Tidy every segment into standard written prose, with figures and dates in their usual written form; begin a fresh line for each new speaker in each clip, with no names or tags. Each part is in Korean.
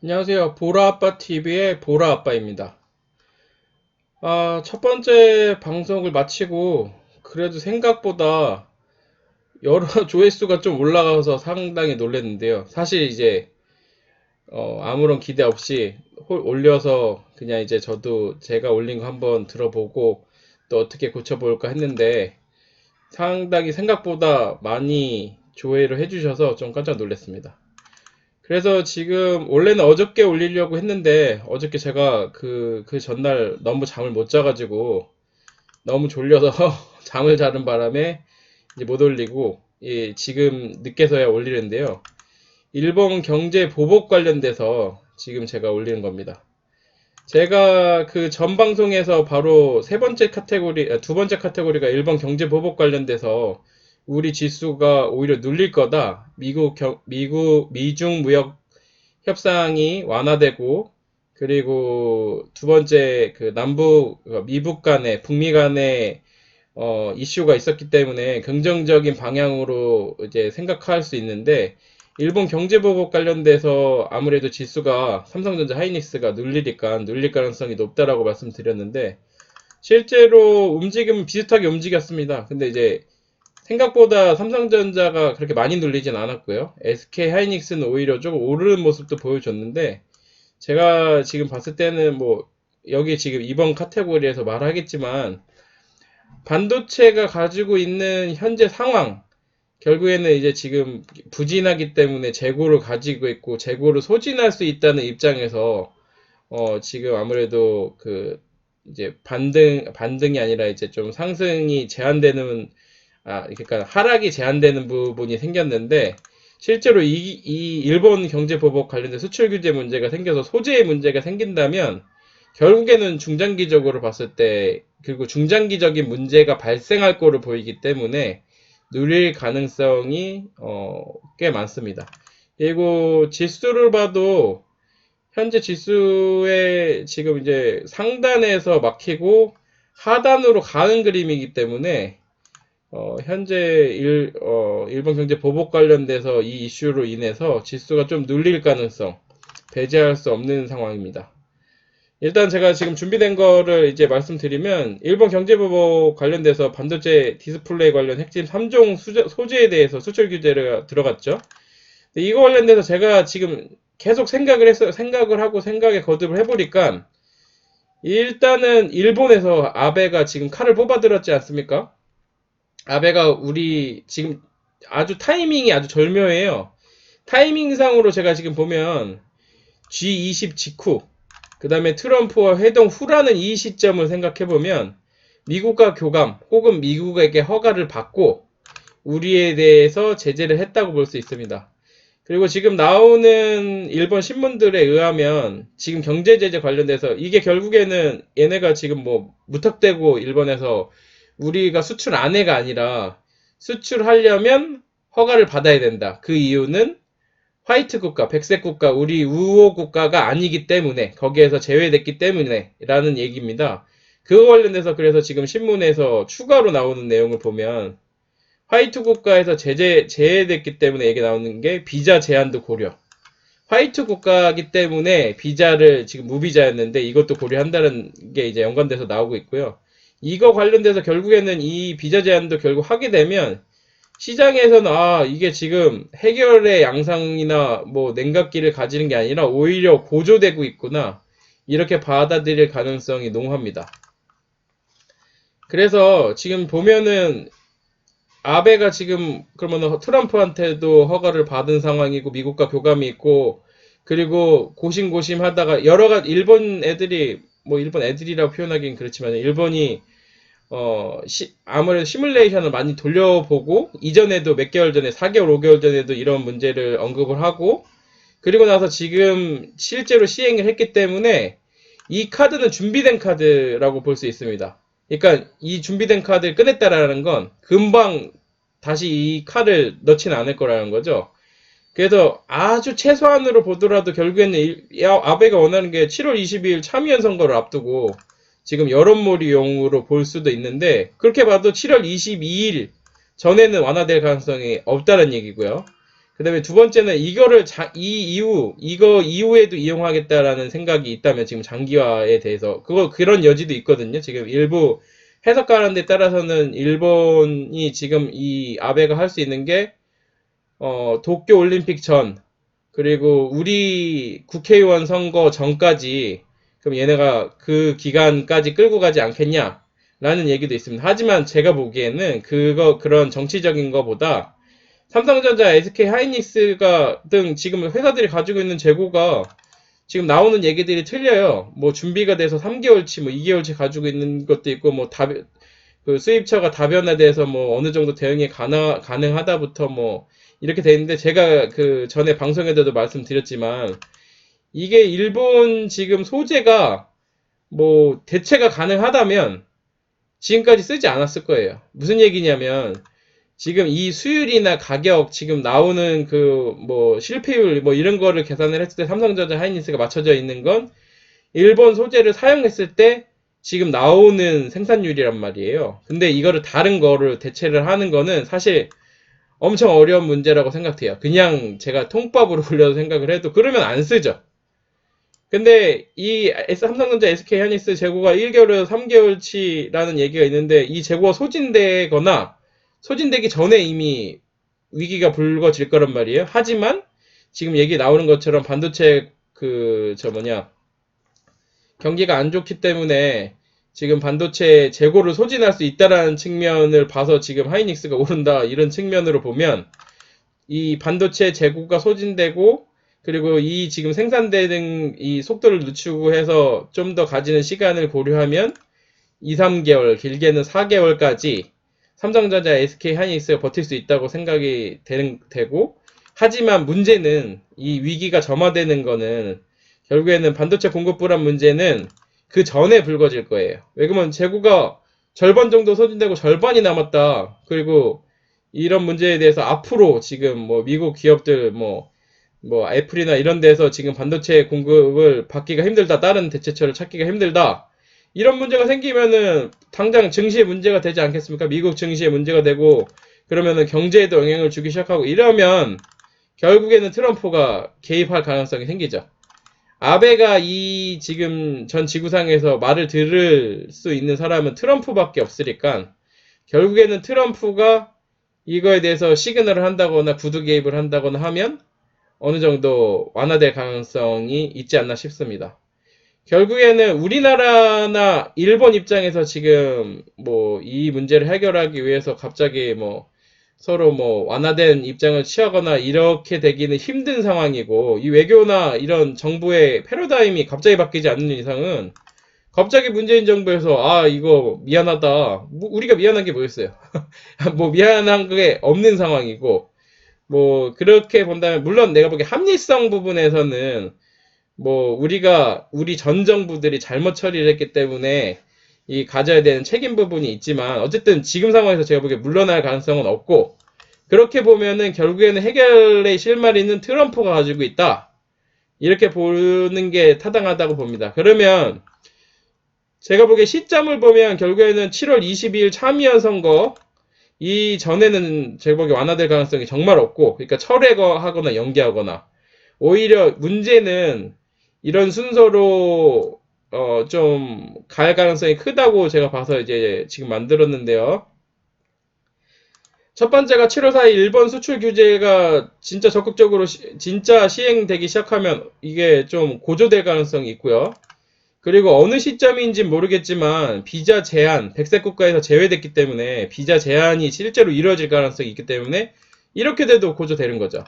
안녕하세요. 보라아빠TV의 보라아빠입니다. 첫 번째 방송을 마치고 그래도 생각보다 여러 조회수가 좀 올라가서 상당히 놀랐는데요. 사실 이제 아무런 기대 없이 올려서 그냥 이제 저도 제가 올린 거 한번 들어보고 또 어떻게 고쳐볼까 했는데 상당히 생각보다 많이 조회를 해주셔서 좀 깜짝 놀랐습니다. 그래서 지금 원래는 어저께 올리려고 했는데 어저께 제가 그 전날 너무 잠을 못 자가지고 너무 졸려서 잠을 자는 바람에 이제 못 올리고 지금 늦게서야 올리는데요. 일본 경제 보복 관련돼서 지금 제가 올리는 겁니다. 제가 그 전 방송에서 바로 세 번째 카테고리, 두 번째 카테고리가 일본 경제 보복 관련돼서 우리 지수가 오히려 눌릴 거다. 미중 무역 협상이 완화되고, 그리고 두 번째 그 미북 간의, 북미 간의 이슈가 있었기 때문에 긍정적인 방향으로 이제 생각할 수 있는데, 일본 경제보복 관련돼서 아무래도 지수가 삼성전자 하이닉스가 눌릴 가능성이 높다라고 말씀드렸는데, 실제로 움직임은 비슷하게 움직였습니다. 근데 이제 생각보다 삼성전자가 그렇게 많이 눌리진 않았고요. SK 하이닉스는 오히려 조금 오르는 모습도 보여줬는데, 제가 지금 봤을 때는 뭐 여기 지금 이번 카테고리에서 말하겠지만 반도체가 가지고 있는 현재 상황, 결국에는 이제 지금 부진하기 때문에 재고를 가지고 있고 재고를 소진할 수 있다는 입장에서 지금 아무래도 그 이제 반등이 아니라 이제 좀 상승이 제한되는, 그러니까 하락이 제한되는 부분이 생겼는데, 실제로 이 일본 경제 보복 관련된 수출 규제 문제가 생겨서 소재의 문제가 생긴다면 결국에는 중장기적으로 봤을 때, 그리고 중장기적인 문제가 발생할 거로 보이기 때문에 누릴 가능성이 꽤 많습니다. 그리고 지수를 봐도 현재 지수의 지금 이제 상단에서 막히고 하단으로 가는 그림이기 때문에 현재 일본 경제 보복 관련돼서 이 이슈로 인해서 지수가 좀 눌릴 가능성 배제할 수 없는 상황입니다. 일단 제가 지금 준비된 거를 이제 말씀드리면, 일본 경제 보복 관련돼서 반도체 디스플레이 관련 핵심 3종 소재에 대해서 수출 규제가 들어갔죠. 이거 관련돼서 제가 지금 계속 생각을 하고 생각에 거듭을 해보니까, 일단은 일본에서 아베가 지금 칼을 뽑아들었지 않습니까? 아베가 우리 지금 아주 타이밍이 아주 절묘해요. 타이밍상으로 제가 지금 보면 G20 직후, 그 다음에 트럼프와 회동 후라는 이 시점을 생각해보면 미국과 교감 혹은 미국에게 허가를 받고 우리에 대해서 제재를 했다고 볼 수 있습니다. 그리고 지금 나오는 일본 신문들에 의하면 지금 경제 제재 관련돼서 이게 결국에는 얘네가 지금 뭐 무턱대고 일본에서 우리가 수출 안해가 아니라 수출하려면 허가를 받아야 된다. 그 이유는 화이트 국가, 백색 국가, 우리 우호 국가가 아니기 때문에, 거기에서 제외됐기 때문에 라는 얘기입니다. 그거 관련해서 그래서 지금 신문에서 추가로 나오는 내용을 보면 화이트 국가에서 제외됐기 때문에 얘기 나오는 게 비자 제한도 고려. 화이트 국가이기 때문에 비자를 지금 무비자였는데 이것도 고려한다는 게 이제 연관돼서 나오고 있고요. 이거 관련돼서 결국에는 이 비자 제한도 결국 하게 되면 시장에서는 이게 지금 해결의 양상이나 뭐 냉각기를 가지는 게 아니라 오히려 고조되고 있구나, 이렇게 받아들일 가능성이 농후합니다. 그래서 지금 보면은 아베가 지금 그러면 트럼프한테도 허가를 받은 상황이고 미국과 교감이 있고, 그리고 고심고심 하다가 여러 가지 일본 애들이, 뭐 일본 애들이라고 표현하기는 그렇지만 일본이 아무래도 시뮬레이션을 많이 돌려보고, 이전에도 몇 개월 전에, 4개월, 5개월 전에도 이런 문제를 언급을 하고, 그리고 나서 지금 실제로 시행을 했기 때문에 이 카드는 준비된 카드라고 볼 수 있습니다. 그러니까 이 준비된 카드를 꺼냈다라는 건 금방 다시 이 칼을 넣지는 않을 거라는 거죠. 그래서 아주 최소한으로 보더라도 결국에는 아베가 원하는 게 7월 22일 참의원 선거를 앞두고 지금 여론몰이용으로 볼 수도 있는데, 그렇게 봐도 7월 22일 전에는 완화될 가능성이 없다는 얘기고요. 그 다음에 두 번째는 이거 이후에도 이용하겠다라는 생각이 있다면 지금 장기화에 대해서, 그런 여지도 있거든요. 지금 일부 해석가는 데 따라서는 일본이 지금 이 아베가 할 수 있는 게, 도쿄 올림픽 전, 그리고 우리 국회의원 선거 전까지, 그럼 얘네가 그 기간까지 끌고 가지 않겠냐? 라는 얘기도 있습니다. 하지만 제가 보기에는 그런 정치적인 거보다 삼성전자, SK 하이닉스가 등 지금 회사들이 가지고 있는 재고가 지금 나오는 얘기들이 틀려요. 뭐 준비가 돼서 3개월치, 뭐 2개월치 가지고 있는 것도 있고, 뭐 그 수입처가 다변화돼서 뭐 어느 정도 대응이 가능하다부터 뭐 이렇게 돼 있는데, 제가 그 전에 방송에서도 말씀드렸지만 이게 일본 지금 소재가 뭐 대체가 가능하다면 지금까지 쓰지 않았을 거예요. 무슨 얘기냐면 지금 이 수율이나 가격, 지금 나오는 그 뭐 실패율 뭐 이런 거를 계산을 했을 때 삼성전자 하이닉스가 맞춰져 있는 건 일본 소재를 사용했을 때 지금 나오는 생산율이란 말이에요. 근데 이거를 다른 거를 대체를 하는 거는 사실 엄청 어려운 문제라고 생각해요. 그냥 제가 통밥으로 굴려서 생각을 해도 그러면 안 쓰죠. 근데 이 삼성전자, SK 하이닉스 재고가 1개월에서 3개월치라는 얘기가 있는데, 이 재고가 소진되거나 소진되기 전에 이미 위기가 불거질 거란 말이에요. 하지만 지금 얘기 나오는 것처럼 반도체 경기가 안 좋기 때문에 지금 반도체 재고를 소진할 수 있다라는 측면을 봐서 지금 하이닉스가 오른다, 이런 측면으로 보면 이 반도체 재고가 소진되고, 그리고 이 지금 생산되는 이 속도를 늦추고 해서 좀 더 가지는 시간을 고려하면 2, 3개월, 길게는 4개월까지 삼성전자, SK 하이닉스가 버틸 수 있다고 생각이 되고, 하지만 문제는 이 위기가 점화되는 거는 결국에는 반도체 공급 불안 문제는 그 전에 불거질 거예요. 왜 그러면 재고가 절반 정도 소진되고 절반이 남았다. 그리고 이런 문제에 대해서 앞으로 지금 뭐 미국 기업들 뭐 애플이나 이런 데서 지금 반도체 공급을 받기가 힘들다, 다른 대체처를 찾기가 힘들다, 이런 문제가 생기면은 당장 증시에 문제가 되지 않겠습니까? 미국 증시에 문제가 되고, 그러면은 경제에도 영향을 주기 시작하고, 이러면 결국에는 트럼프가 개입할 가능성이 생기죠. 아베가 이 지금 전 지구상에서 말을 들을 수 있는 사람은 트럼프밖에 없으니까, 결국에는 트럼프가 이거에 대해서 시그널을 한다거나 구두 개입을 한다거나 하면 어느 정도 완화될 가능성이 있지 않나 싶습니다. 결국에는 우리나라나 일본 입장에서 지금 뭐 이 문제를 해결하기 위해서 갑자기 뭐 서로 뭐 완화된 입장을 취하거나 이렇게 되기는 힘든 상황이고, 이 외교나 이런 정부의 패러다임이 갑자기 바뀌지 않는 이상은 갑자기 문재인 정부에서 이거 미안하다, 뭐 우리가 미안한 게 뭐였어요? 뭐 미안한 게 없는 상황이고, 뭐 그렇게 본다면 물론 내가 보기에 합리성 부분에서는 뭐 우리 전 정부들이 잘못 처리를 했기 때문에 이 가져야 되는 책임 부분이 있지만, 어쨌든 지금 상황에서 제가 보기에 물러날 가능성은 없고, 그렇게 보면은 결국에는 해결의 실마리는 트럼프가 가지고 있다, 이렇게 보는 게 타당하다고 봅니다. 그러면 제가 보기에 시점을 보면 결국에는 7월 22일 참의원 선거 이 전에는 제가 보기에 완화될 가능성이 정말 없고, 그러니까 철회하거나 연기하거나, 오히려 문제는 이런 순서로 좀 갈 가능성이 크다고 제가 봐서 이제 지금 만들었는데요. 첫 번째가 7월 4일 일본 수출 규제가 진짜 적극적으로 진짜 시행되기 시작하면 이게 좀 고조될 가능성이 있고요. 그리고 어느 시점인지 모르겠지만 비자 제한, 백색 국가에서 제외됐기 때문에 비자 제한이 실제로 이루어질 가능성이 있기 때문에 이렇게 돼도 고조되는 거죠.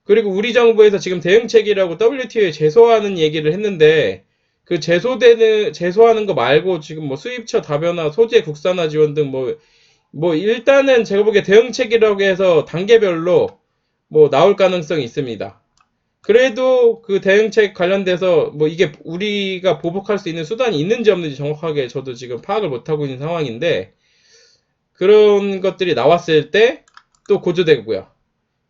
그리고 우리 정부에서 지금 대응책이라고 WTO에 제소하는 얘기를 했는데, 그 제소하는 거 말고 지금 뭐 수입처 다변화, 소재 국산화 지원 등 뭐 일단은 제가 보기에 대응책이라고 해서 단계별로 뭐 나올 가능성이 있습니다. 그래도 그 대응책 관련돼서 뭐 이게 우리가 보복할 수 있는 수단이 있는지 없는지 정확하게 저도 지금 파악을 못하고 있는 상황인데, 그런 것들이 나왔을 때 또 고조되고요.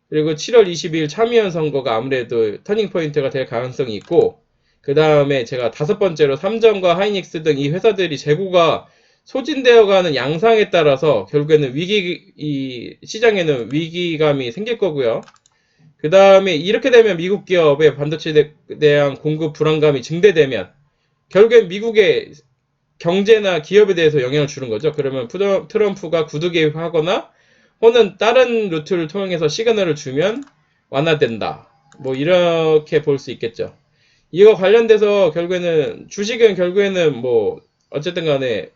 그리고 7월 22일 참의원 선거가 아무래도 터닝포인트가 될 가능성이 있고, 그 다음에 제가 다섯 번째로 삼성과 하이닉스 등 이 회사들이 재고가 소진되어가는 양상에 따라서 결국에는 시장에는 위기감이 생길 거고요. 그 다음에 이렇게 되면 미국 기업의 반도체에 대한 공급 불안감이 증대되면 결국엔 미국의 경제나 기업에 대해서 영향을 주는 거죠. 그러면 트럼프가 구두 개입하거나 혹은 다른 루트를 통해서 시그널을 주면 완화된다. 뭐 이렇게 볼 수 있겠죠. 이거 관련돼서 결국에는 주식은 결국에는 뭐 어쨌든 간에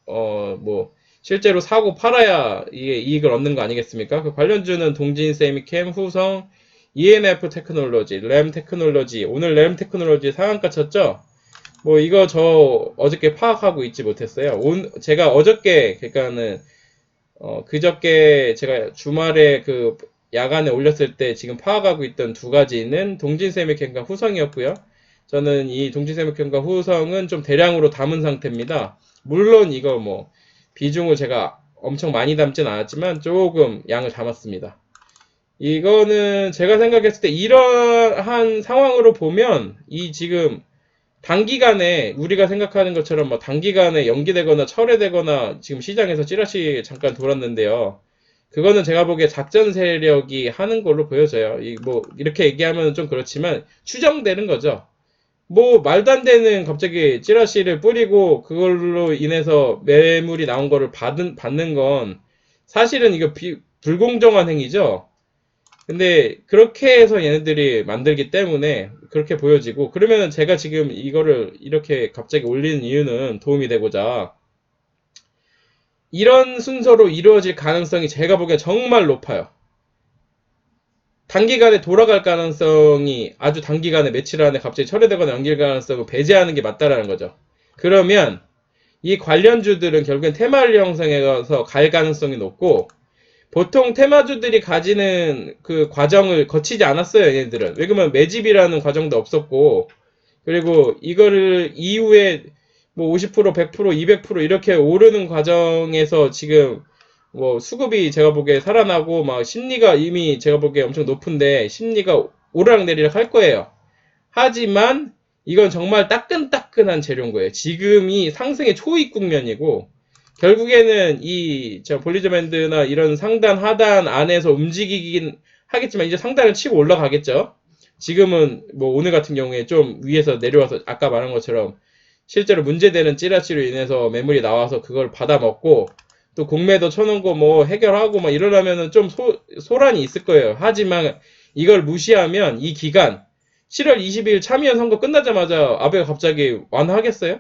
뭐 실제로 사고 팔아야 이게 이익을 얻는 거 아니겠습니까? 그 관련주는 동진 세미캠, 후성, EMF 테크놀로지, 램 테크놀로지, 오늘 램 테크놀로지 상한가 쳤죠? 뭐 이거 저 어저께 파악하고 있지 못했어요. 제가 어저께 그러니까는 그저께 제가 주말에 그 야간에 올렸을 때 지금 파악하고 있던 두 가지는 동진세미캠과 후성이었고요. 저는 이 동진세미캠과 후성은 좀 대량으로 담은 상태입니다. 물론 이거 뭐 비중을 제가 엄청 많이 담진 않았지만 조금 양을 담았습니다. 이거는 제가 생각했을 때 이러한 상황으로 보면 이 지금 단기간에 우리가 생각하는 것처럼 뭐 단기간에 연기되거나 철회되거나 지금 시장에서 찌라시 잠깐 돌았는데요. 그거는 제가 보기에 작전 세력이 하는 걸로 보여져요. 뭐 이렇게 얘기하면 좀 그렇지만 추정되는 거죠. 뭐 말도 안 되는 갑자기 찌라시를 뿌리고 그걸로 인해서 매물이 나온 거를 받는 건 사실은 이거 불공정한 행위죠. 근데 그렇게 해서 얘네들이 만들기 때문에 그렇게 보여지고 그러면은 제가 지금 이거를 이렇게 갑자기 올리는 이유는 도움이 되고자 이런 순서로 이루어질 가능성이 제가 보기엔 정말 높아요. 단기간에 돌아갈 가능성이 아주 단기간에 며칠 안에 갑자기 철회되거나 연길 가능성을 배제하는 게 맞다라는 거죠. 그러면 이 관련주들은 결국엔 테마를 형성해서 갈 가능성이 높고 보통 테마주들이 가지는 그 과정을 거치지 않았어요, 얘네들은. 왜 그러면 매집이라는 과정도 없었고, 그리고 이거를 이후에 뭐 50%, 100%, 200% 이렇게 오르는 과정에서 지금 뭐 수급이 제가 보기에 살아나고 막 심리가 이미 제가 보기에 엄청 높은데 심리가 오르락내리락 할 거예요. 하지만 이건 정말 따끈따끈한 재료인 거예요. 지금이 상승의 초입 국면이고 결국에는 이 볼리저밴드나 이런 상단 하단 안에서 움직이긴 하겠지만 이제 상단을 치고 올라가겠죠. 지금은 뭐 오늘 같은 경우에 좀 위에서 내려와서 아까 말한 것처럼 실제로 문제되는 찌라시로 인해서 매물이 나와서 그걸 받아먹고 또 공매도 쳐놓은 거 뭐 해결하고 막 이러려면은 좀 소란이 있을 거예요. 하지만 이걸 무시하면 이 기간 7월 20일 참의원 선거 끝나자마자 아베가 갑자기 완화하겠어요?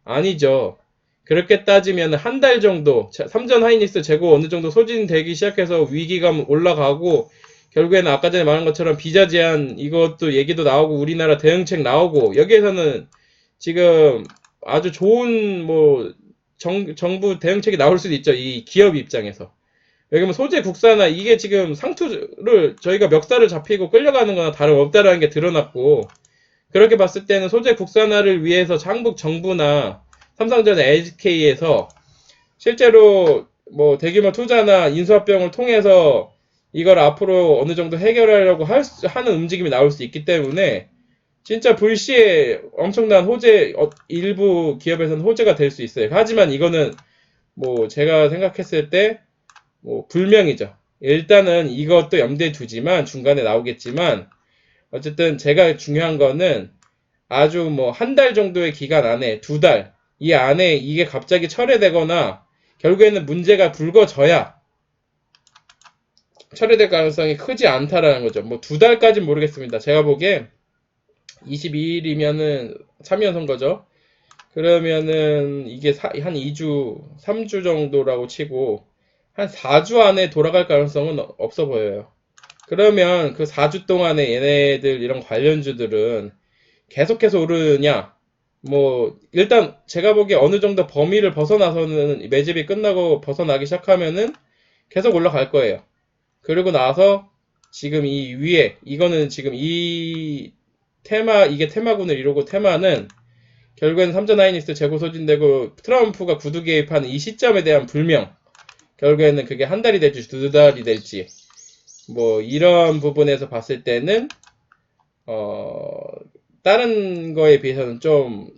아니죠. 그렇게 따지면 한 달 정도, 삼전 하이닉스 재고 어느 정도 소진되기 시작해서 위기감 올라가고, 결국에는 아까 전에 말한 것처럼 비자 제한 이것도 얘기도 나오고, 우리나라 대응책 나오고, 여기에서는 지금 아주 좋은 뭐, 정부 대응책이 나올 수도 있죠. 이 기업 입장에서. 왜냐면 소재 국산화, 이게 지금 상투를 저희가 멱살을 잡히고 끌려가는 거나 다름없다라는 게 드러났고, 그렇게 봤을 때는 소재 국산화를 위해서 한국 정부나 삼성전자 SK에서 실제로 뭐 대규모 투자나 인수합병을 통해서 이걸 앞으로 어느 정도 해결하려고 하는 움직임이 나올 수 있기 때문에 진짜 불시에 엄청난 호재, 일부 기업에서는 호재가 될 수 있어요. 하지만 이거는 뭐 제가 생각했을 때 뭐 불명이죠. 일단은 이것도 염두에 두지만 중간에 나오겠지만 어쨌든 제가 중요한 거는 아주 뭐 한 달 정도의 기간 안에 두 달 이 안에 이게 갑자기 철회되거나 결국에는 문제가 불거져야 철회될 가능성이 크지 않다라는 거죠. 뭐 두 달까진 모르겠습니다. 제가 보기에 22일이면은 참여연 선거죠. 그러면은 이게 한 2주, 3주 정도라고 치고 한 4주 안에 돌아갈 가능성은 없어 보여요. 그러면 그 4주 동안에 얘네들 이런 관련주들은 계속해서 오르냐? 뭐 일단 제가 보기에 어느 정도 범위를 벗어나서는 매집이 끝나고 벗어나기 시작하면은 계속 올라갈 거예요. 그리고 나서 지금 이 위에 이거는 지금 이 이게 테마군을 이루고 테마는 결국에는 삼전 하이닉스 재고 소진되고 트럼프가 구두 개입하는 이 시점에 대한 불명. 결국에는 그게 한 달이 될지 두 달이 될지 뭐 이런 부분에서 봤을 때는 다른 거에 비해서는 좀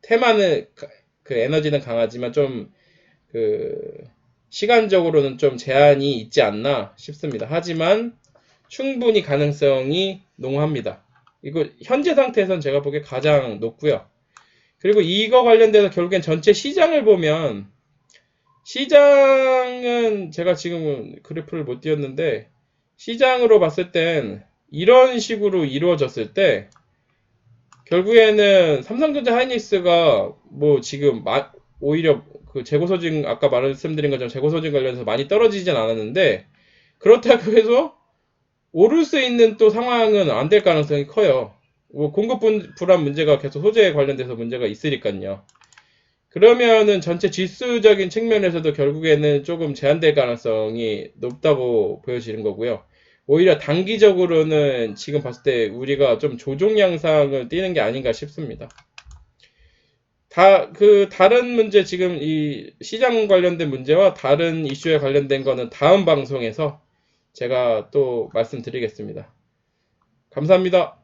테마는 그 에너지는 강하지만 좀 그 시간적으로는 좀 제한이 있지 않나 싶습니다. 하지만 충분히 가능성이 농후합니다. 이거 현재 상태에선 제가 보기에 가장 높고요. 그리고 이거 관련돼서 결국엔 전체 시장을 보면 시장은 제가 지금 그래프를 못 띄웠는데 시장으로 봤을 땐 이런 식으로 이루어졌을 때 결국에는 삼성전자 하이닉스가 뭐 지금 오히려 그 재고소진 아까 말씀드린 것처럼 재고소진 관련해서 많이 떨어지진 않았는데 그렇다고 해서 오를 수 있는 또 상황은 안 될 가능성이 커요. 뭐 공급 불안 문제가 계속 소재에 관련돼서 문제가 있으니까요. 그러면은 전체 지수적인 측면에서도 결국에는 조금 제한될 가능성이 높다고 보여지는 거고요. 오히려 단기적으로는 지금 봤을 때 우리가 좀 조종 양상을 띠는 게 아닌가 싶습니다. 다른 문제 지금 이 시장 관련된 문제와 다른 이슈에 관련된 거는 다음 방송에서 제가 또 말씀드리겠습니다. 감사합니다.